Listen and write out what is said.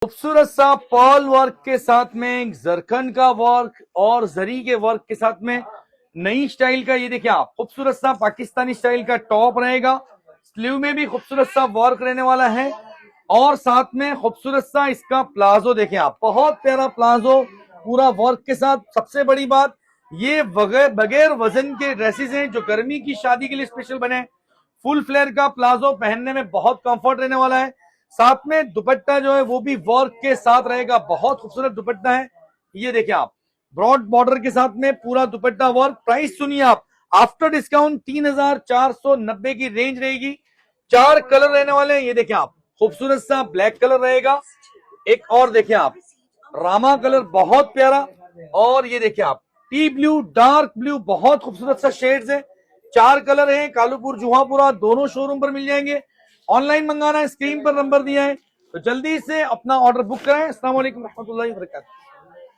खूबसूरत सा pearl work के साथ में जरकन का वर्क और जरी के वर्क के साथ में नई स्टाइल का, ये देखिए आप, खूबसूरत सा पाकिस्तानी स्टाइल का टॉप रहेगा। स्लीव में भी खूबसूरत सा वर्क रहने वाला है और साथ में खूबसूरत सा इसका प्लाजो देखें आप, बहुत प्यारा प्लाजो पूरा वर्क के साथ। सबसे बड़ी बात, ये बगैर वजन के ड्रेसेस हैं जो गर्मी की शादी के लिए स्पेशल बने। फुल फ्लेयर का प्लाजो पहनने में बहुत कंफर्ट रहने वाला है। साथ में दुपट्टा जो है वो भी वर्क के साथ रहेगा, बहुत खूबसूरत दुपट्टा है। ये देखिए आप, ब्रॉड बॉर्डर के साथ में पूरा दुपट्टा वर्क। प्राइस सुनिए आप, आफ्टर डिस्काउंट 3490 की रेंज रहेगी। 4 कलर रहने वाले हैं। ये देखिए आप, खूबसूरत सा ब्लैक कलर रहेगा, एक और देखिए आप रामा कलर बहुत प्यारा, और ये देखिए आप टी ब्लू, डार्क ब्लू, बहुत खूबसूरत सा शेड्स है। 4 कलर हैं, कालूपुर जुहापुरा दोनों शोरूम पर मिल जाएंगे। ऑनलाइन मंगाना है, स्क्रीन पर नंबर दिया है, तो जल्दी से अपना ऑर्डर बुक कराएं। अस्सलाम वालेकुम रहमतुल्लाहि व बरकातहू।